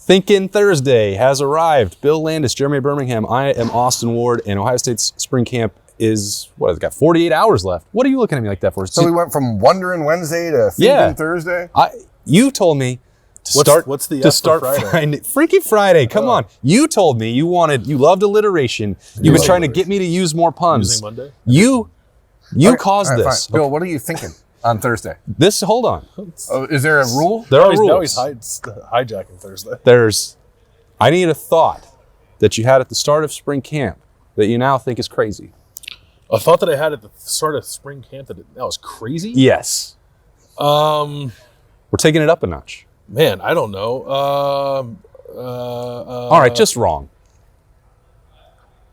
Thinkin' Thursday has arrived. Bill Landis, Jeremy Birmingham. I am Austin Ward, and Ohio State's spring camp is, what has it got, 48 hours left. What are you looking at me like that for? So we went from Wondering Wednesday to Thinkin' Thursday? You told me What's the start Friday? Freaky Friday, come on. You told me you loved alliteration. You've been trying to get me to use more puns. Using Monday? You caused this. Fine. Bill, what are you thinking on Thursday? Hold on. Is there a rule? There are Now rules. he's hijacking Thursday. I need a thought that you had at the start of spring camp that you now think is crazy. A thought that I had at the start of spring camp that was crazy? Yes. We're taking it up a notch. Man, I don't know. All right, just wrong.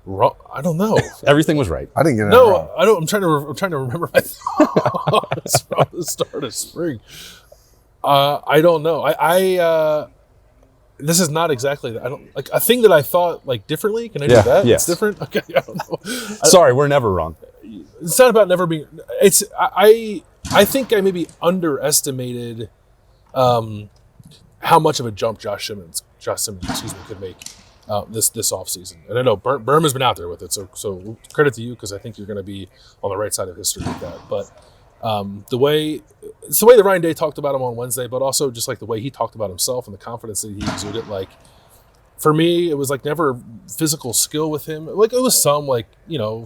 Wrong? I don't know. Everything was right. I didn't get it wrong. I don't. I'm trying to remember my thoughts from the start of spring. I don't know. This is not exactly. I don't like a thing that I thought like differently. Can I do that? Yes. It's different. Okay. I don't know. Sorry, we're never wrong. It's not about never being. It's I think I maybe underestimated how much of a jump Josh Simmons, could make this offseason. And I know Berm has been out there with it, so credit to you because I think you're going to be on the right side of history with that. But it's the way that Ryan Day talked about him on Wednesday, but also just like the way he talked about himself and the confidence that he exuded. Like for me, it was like never physical skill with him. Like it was some like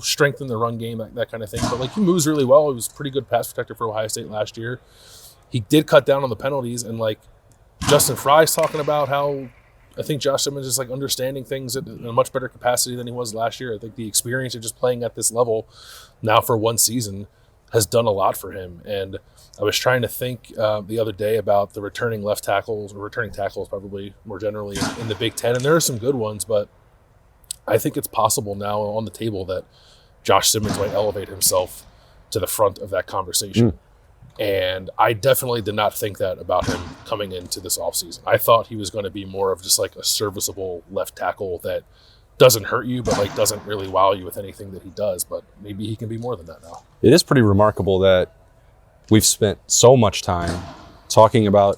strength in the run game, that kind of thing. But like he moves really well. He was a pretty good pass protector for Ohio State last year. He did cut down on the penalties, and like Justin Fry's talking about how I think Josh Simmons is like understanding things in a much better capacity than he was last year. I think the experience of just playing at this level now for one season has done a lot for him. And I was trying to think the other day about the returning tackles probably more generally in the Big Ten. And there are some good ones, but I think it's possible now on the table that Josh Simmons might elevate himself to the front of that conversation. And I definitely did not think that about him coming into this offseason. I thought he was going to be more of just like a serviceable left tackle that doesn't hurt you, but like doesn't really wow you with anything that he does. But maybe he can be more than that now. It is pretty remarkable that we've spent so much time talking about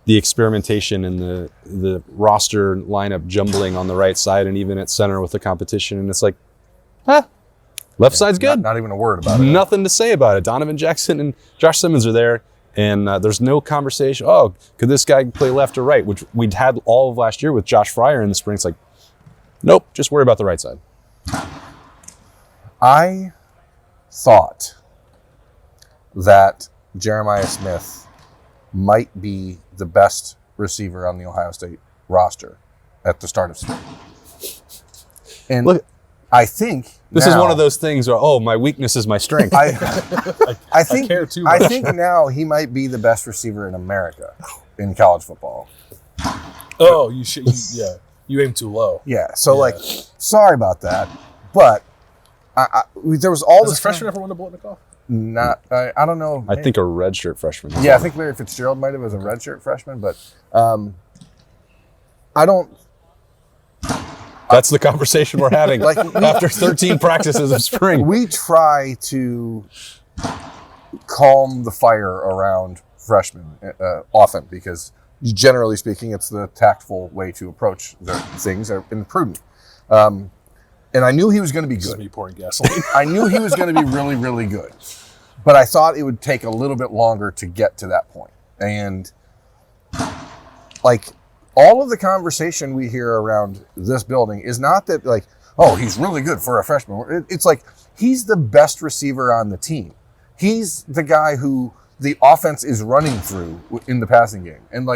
the experimentation and the roster lineup jumbling on the right side and even at center with the competition. And it's like, left side's good. Not even a word about it. Nothing to say about it. Donovan Jackson and Josh Simmons are there, and there's no conversation. Oh, could this guy play left or right? Which we'd had all of last year with Josh Fryer in the spring. It's like, nope, just worry about the right side. I thought that Jeremiah Smith might be the best receiver on the Ohio State roster at the start of spring. And look, I think this is one of those things where, my weakness is my strength. I think care too much. I think now he might be the best receiver in America in college football. Oh, you aim too low. Yeah. So sorry about that, but there was all this. Has a freshman ever won a Bolitnikoff? I don't know. I think a redshirt freshman. Yeah, I think Larry Fitzgerald might have as a redshirt freshman, but I don't. That's the conversation we're having after 13 practices of spring. We try to calm the fire around freshmen often because, generally speaking, it's the tactful way to approach things and prudent. And I knew he was going to be good. This is me pouring gasoline. I knew he was going to be really, really good. But I thought it would take a little bit longer to get to that point. And, all of the conversation we hear around this building is not that he's really good for a freshman. It's like he's the best receiver on the team. He's the guy who the offense is running through in the passing game. And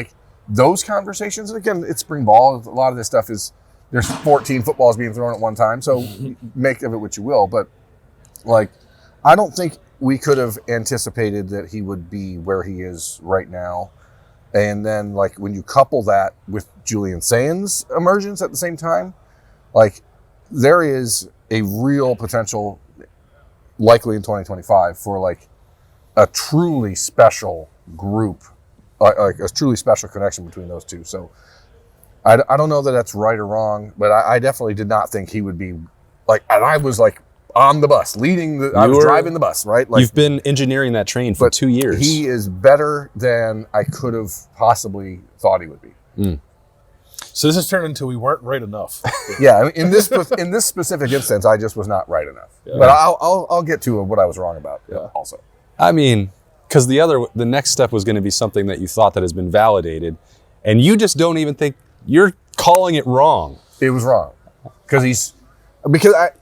those conversations, again, it's spring ball. A lot of this stuff is there's 14 footballs being thrown at one time. So make of it what you will. But I don't think we could have anticipated that he would be where he is right now. And then, when you couple that with Julian Sains' emergence at the same time, there is a real potential, likely in 2025, for, a truly special group, a truly special connection between those two. So I don't know that that's right or wrong, but I definitely did not think he would be, and I was, on the bus, I was driving the bus, right? You've been engineering that train for 2 years. He is better than I could have possibly thought he would be. So this has turned into we weren't right enough. Yeah, I mean, in this specific instance, I just was not right enough. Yeah. But I'll get to what I was wrong about also. I mean, because the next step was going to be something that you thought that has been validated, and you just don't even think you're calling it wrong. It was wrong because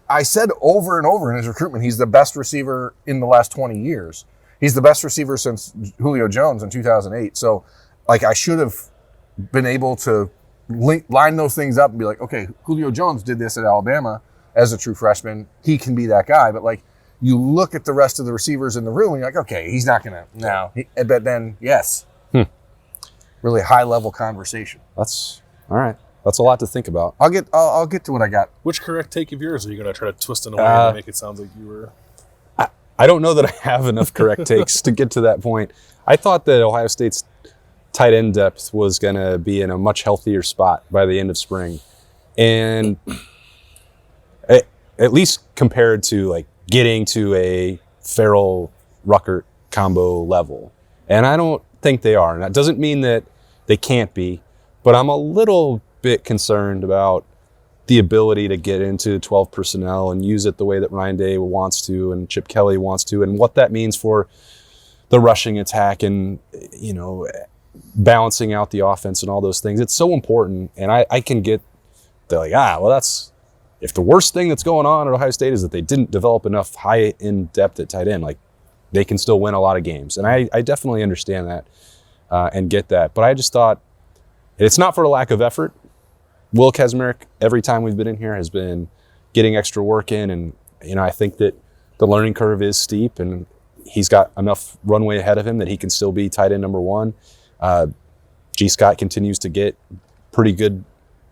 I said over and over in his recruitment, he's the best receiver in the last 20 years. He's the best receiver since Julio Jones in 2008. So, like, I should have been able to line those things up and be like, okay, Julio Jones did this at Alabama as a true freshman. He can be that guy. But, like, you look at the rest of the receivers in the room and you're like, okay, he's not going to. No. But then, yes. Really high-level conversation. That's all right. That's a lot to think about. I'll get to what I got. Which correct take of yours are you going to try to twist in a way to make it sound like you were? I don't know that I have enough correct takes to get to that point. I thought that Ohio State's tight end depth was going to be in a much healthier spot by the end of spring. And at least compared to like getting to a Farrell-Ruckert combo level. And I don't think they are. And that doesn't mean that they can't be, but I'm a little bit concerned about the ability to get into 12 personnel and use it the way that Ryan Day wants to and Chip Kelly wants to, and what that means for the rushing attack and, you know, balancing out the offense and all those things. It's so important. And I can get the like, well, that's, if the worst thing that's going on at Ohio State is that they didn't develop enough high in depth at tight end, like they can still win a lot of games. And I definitely understand that and get that. But I just thought it's not for a lack of effort. Will Kaczmarek, every time we've been in here, has been getting extra work in. And, you know, I think that the learning curve is steep and he's got enough runway ahead of him that he can still be tight end number one. G. Scott continues to get pretty good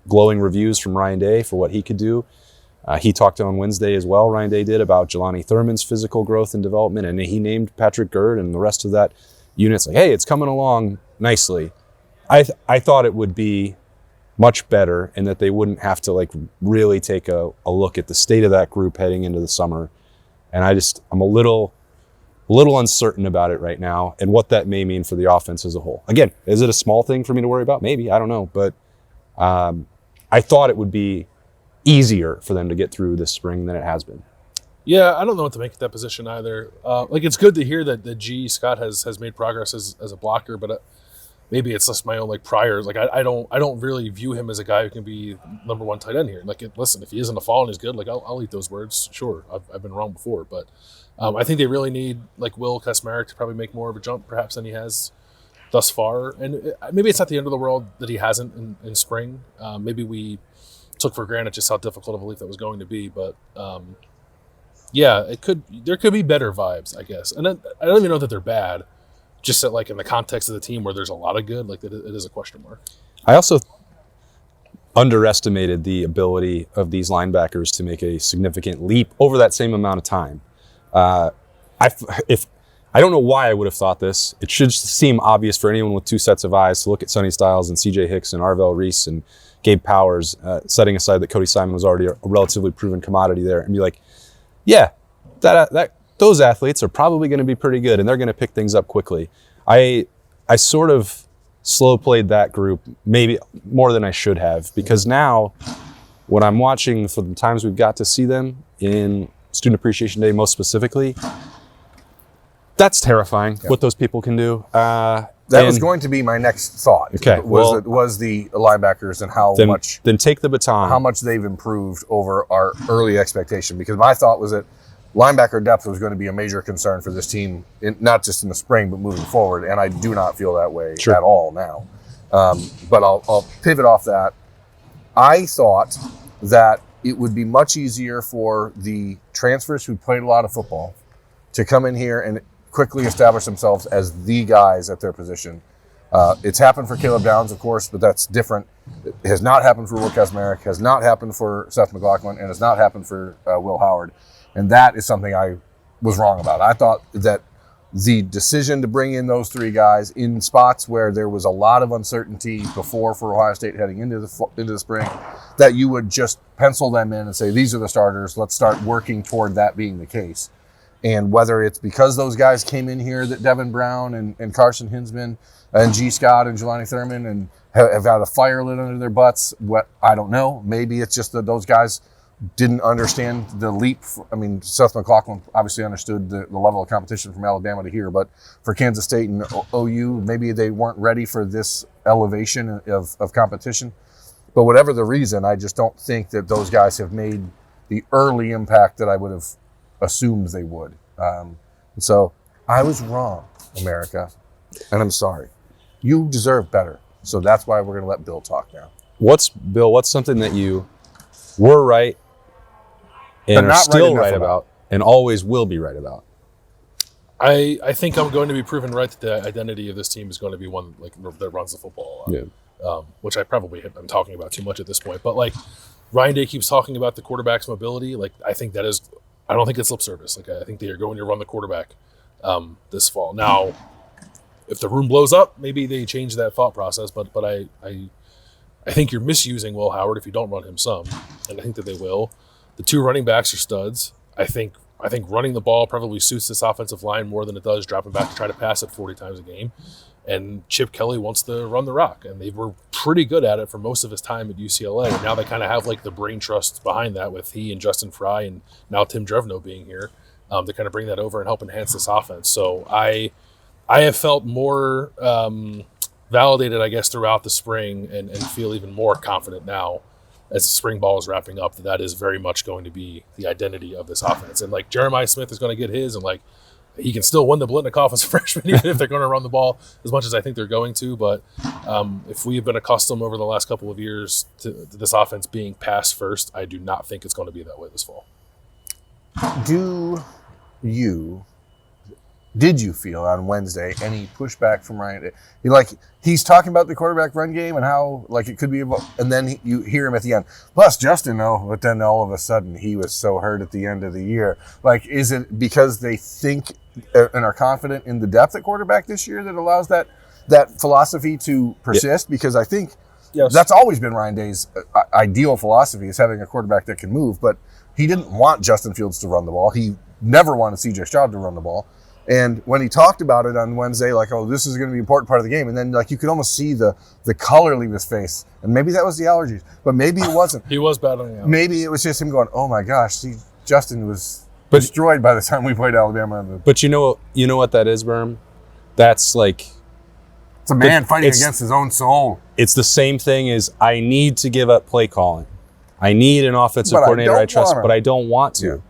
glowing reviews from Ryan Day for what he could do. He talked on Wednesday as well, Ryan Day did, about Jelani Thurman's physical growth and development. And he named Patrick Gerd and the rest of that unit's like, hey, it's coming along nicely. I thought it would be much better and that they wouldn't have to like really take a look at the state of that group heading into the summer. And I'm a little uncertain about it right now and what that may mean for the offense as a whole. Again, is it a small thing for me to worry about? Maybe, I don't know. But I thought it would be easier for them to get through this spring than it has been. Yeah, I don't know what to make of that position either. Like, it's good to hear that G. Scott has made progress as a blocker, but maybe it's just my own like prior. Like I don't really view him as a guy who can be number one tight end here. Like, listen, if he isn't a fall and he's good, like I'll eat those words. Sure, I've been wrong before, but I think they really need like Will Kaczmarek to probably make more of a jump perhaps than he has thus far. And maybe it's not the end of the world that he hasn't in spring. Maybe we took for granted just how difficult of a leap that was going to be, but. Yeah, there could be better vibes, I guess. And I don't even know that they're bad. Just that, like, in the context of the team where there's a lot of good, like, it is a question mark. I also underestimated the ability of these linebackers to make a significant leap over that same amount of time. I don't know why I would have thought this. It should seem obvious for anyone with two sets of eyes to look at Sonny Styles and C.J. Hicks and Arvell Reese and Gabe Powers, setting aside that Cody Simon was already a relatively proven commodity there, and be like, yeah, that those athletes are probably going to be pretty good, and they're going to pick things up quickly. I sort of slow played that group maybe more than I should have, because now when I'm watching for the times we've got to see them in Student Appreciation Day most specifically, that's terrifying what those people can do. That was going to be my next thought. Okay, was the linebackers and how much. Then take the baton. How much they've improved over our early expectation. Because my thought was that linebacker depth was going to be a major concern for this team, not just in the spring, but moving forward. And I do not feel that way at all now. But I'll pivot off that. I thought that it would be much easier for the transfers who played a lot of football to come in here and quickly establish themselves as the guys at their position. It's happened for Caleb Downs, of course, but that's different. It has not happened for Will Kaczmarek, has not happened for Seth McLaughlin, and has not happened for Will Howard. And that is something I was wrong about. I thought that the decision to bring in those three guys in spots where there was a lot of uncertainty before for Ohio State heading into the spring, that you would just pencil them in and say, these are the starters. Let's start working toward that being the case. And whether it's because those guys came in here, that Devin Brown and Carson Hinsman and G. Scott and Jelani Thurman have had a fire lit under their butts. What, I don't know. Maybe it's just that those guys didn't understand the leap. I mean, Seth McLaughlin obviously understood the level of competition from Alabama to here, but for Kansas State and OU, maybe they weren't ready for this elevation of competition. But whatever the reason, I just don't think that those guys have made the early impact that I would have assumed they would. So I was wrong, America, and I'm sorry. You deserve better. So that's why we're going to let Bill talk now. What's something that you were right and are still right about and always will be right about? I think I'm going to be proven right that the identity of this team is going to be one like that runs the football a lot. Yeah. Which I probably am talking about too much at this point. But like Ryan Day keeps talking about the quarterback's mobility. Like I think that is, I don't think it's lip service. Like I think they are going to run the quarterback this fall. Now, if the room blows up, maybe they change that thought process. But I think you're misusing Will Howard if you don't run him some, and I think that they will. The two running backs are studs. I think running the ball probably suits this offensive line more than it does dropping back to try to pass it 40 times a game. And Chip Kelly wants to run the rock, and they were pretty good at it for most of his time at UCLA. And now they kind of have like the brain trust behind that with he and Justin Fry and now Tim Drevno being here to kind of bring that over and help enhance this offense. So I have felt more validated, I guess, throughout the spring and feel even more confident now as the spring ball is wrapping up that is very much going to be the identity of this offense. And like Jeremiah Smith is going to get his, and like he can still win the Blitnikoff as a freshman even if they're going to run the ball as much as I think they're going to. But if we have been accustomed over the last couple of years to this offense being pass first, I do not think it's going to be that way this fall. Did you feel on Wednesday any pushback from Ryan? He's talking about the quarterback run game and how like it could be about, and then you hear him at the end. Plus Justin, though, but then all of a sudden he was so hurt at the end of the year. Like, is it because they think and are confident in the depth at quarterback this year that allows that philosophy to persist? Yeah. Because I think that's always been Ryan Day's ideal philosophy, is having a quarterback that can move. But he didn't want Justin Fields to run the ball. He never wanted C.J. Stroud to run the ball. And when he talked about it on Wednesday, like, oh, this is going to be an important part of the game. And then, like, you could almost see the color leave his face. And maybe that was the allergies. But maybe it wasn't. He was battling out. Maybe it was just him going, oh, my gosh, see, Justin was destroyed by the time we played Alabama. But you know what that is, Berm? That's like... It's a man fighting against his own soul. It's the same thing as I need to give up play calling. I need an offensive coordinator I trust, but I don't want to.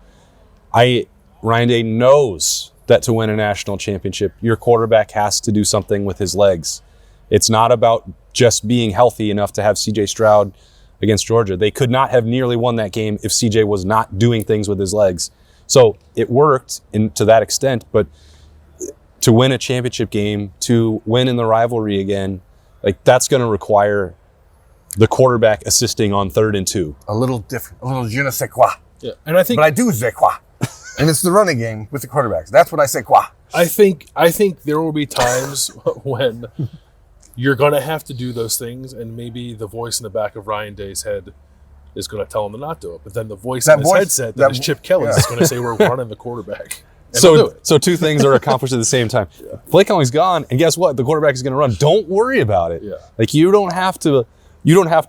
Yeah. Ryan Day knows that to win a national championship, your quarterback has to do something with his legs. It's not about just being healthy enough to have C.J. Stroud against Georgia. They could not have nearly won that game if C.J. was not doing things with his legs. So it worked to that extent, but to win a championship game, to win in the rivalry again, like that's going to require the quarterback assisting on 3rd and 2. A little different, a little je ne sais quoi. Yeah, and I think, but I do sais quoi. And it's the running game with the quarterbacks. That's what I say, quoi. I think there will be times when you're going to have to do those things, and maybe the voice in the back of Ryan Day's head is going to tell him to not do it. But then the voice in his headset that is Chip Kelly is going to say we're running the quarterback. So two things are accomplished at the same time. Yeah. Play calling's gone, and guess what? The quarterback is going to run. Don't worry about it. Yeah. Like you don't have to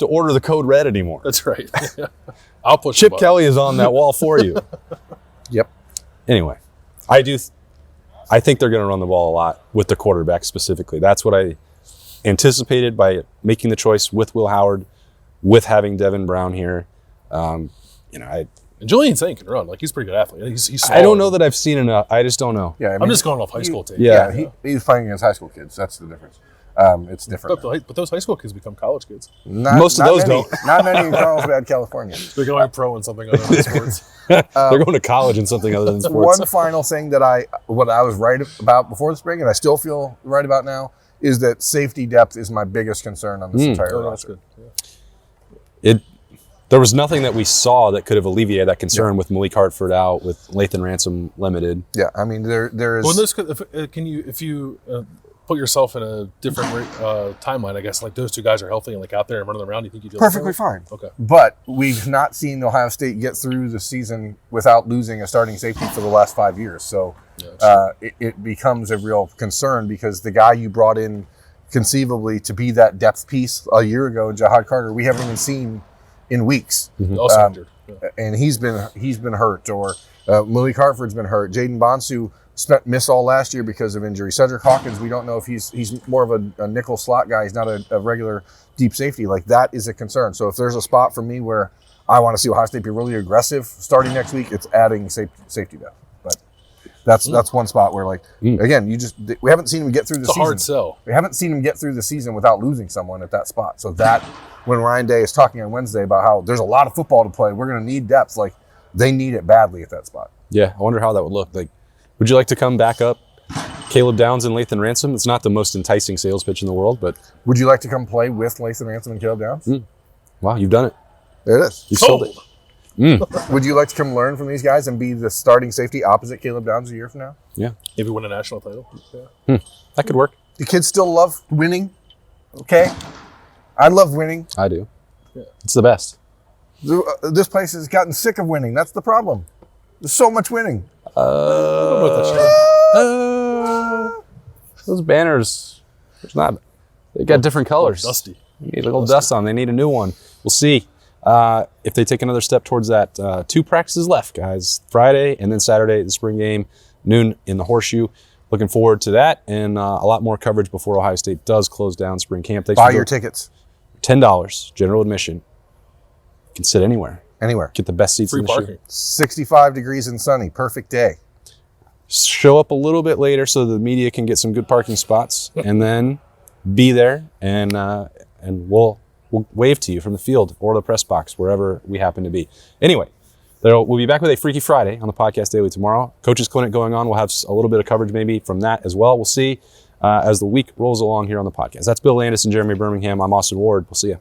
order the code red anymore. That's right. I'll push. Chip Kelly is on that wall for you. Yep. Anyway, I think they're going to run the ball a lot with the quarterback specifically. That's what I anticipated by making the choice with Will Howard, with having Devin Brown here. And Julian Saint can run. Like, he's a pretty good athlete. He's I don't know that I've seen enough. I just don't know. Yeah, I mean, I'm just going off high school tape. Yeah, he's playing against high school kids. That's the difference. It's different. But those high school kids become college kids. Most of those don't. Not many in Carlsbad, California. They're going pro in something other than sports. They're going to college in something other than sports. One final thing that what I was right about before the spring, and I still feel right about now, is that safety depth is my biggest concern on this entire roster. That's good. There was nothing that we saw that could have alleviated that concern with Malik Hartford out, with Lathan Ransom limited. Yeah, I mean there is. Well, if you put yourself in a different timeline, I guess, like those two guys are healthy and like out there and running around, you think you do perfectly fine. Okay. But we've not seen Ohio State get through the season without losing a starting safety for the last 5 years. So it becomes a real concern because the guy you brought in conceivably to be that depth piece a year ago in Jahad Carter, we haven't even seen in weeks. Also injured. Yeah. And he's been hurt, or Malik Hartford's been hurt. Jaden Bonsu missed all last year because of injury. Cedric Hawkins, we don't know if he's more of a nickel slot guy. He's not a regular deep safety. Like, that is a concern. So if there's a spot for me where I want to see Ohio State be really aggressive starting next week, it's adding safety depth. But that's one spot where, like, again, we haven't seen him get through the season. It's a hard sell. We haven't seen him get through the season without losing someone at that spot. So that, when Ryan Day is talking on Wednesday about how there's a lot of football to play, we're going to need depth. Like, they need it badly at that spot. Yeah, I wonder how that would look. Like, would you like to come back up Caleb Downs and Lathan Ransom? It's not the most enticing sales pitch in the world, but would you like to come play with Lathan Ransom and Caleb Downs? Wow, you've done it. There it is. You sold it. Would you like to come learn from these guys and be the starting safety opposite Caleb Downs a year from now? Yeah. Maybe win a national title. Yeah. That could work. The kids still love winning. Okay. I love winning. I do. Yeah. It's the best. This place has gotten sick of winning. That's the problem. There's so much winning. Those banners, they got different colors. Dusty. They need a little dust on. They need a new one. We'll see if they take another step towards that. 2 practices left, guys. Friday and then Saturday, the spring game, noon in the Horseshoe. Looking forward to that and a lot more coverage before Ohio State does close down spring camp. Buy your tickets. $10, general admission. You can sit anywhere. Anywhere. Get the best seats Free in the parking. shoe. 65 degrees and sunny. Perfect day. Show up a little bit later so the media can get some good parking spots, and then be there, and we'll wave to you from the field or the press box, wherever we happen to be. Anyway, we'll be back with a Freaky Friday on the Podcast Daily tomorrow. Coach's Clinic going on. We'll have a little bit of coverage maybe from that as well. We'll see as the week rolls along here on the podcast. That's Bill Landis and Jeremy Birmingham. I'm Austin Ward. We'll see you.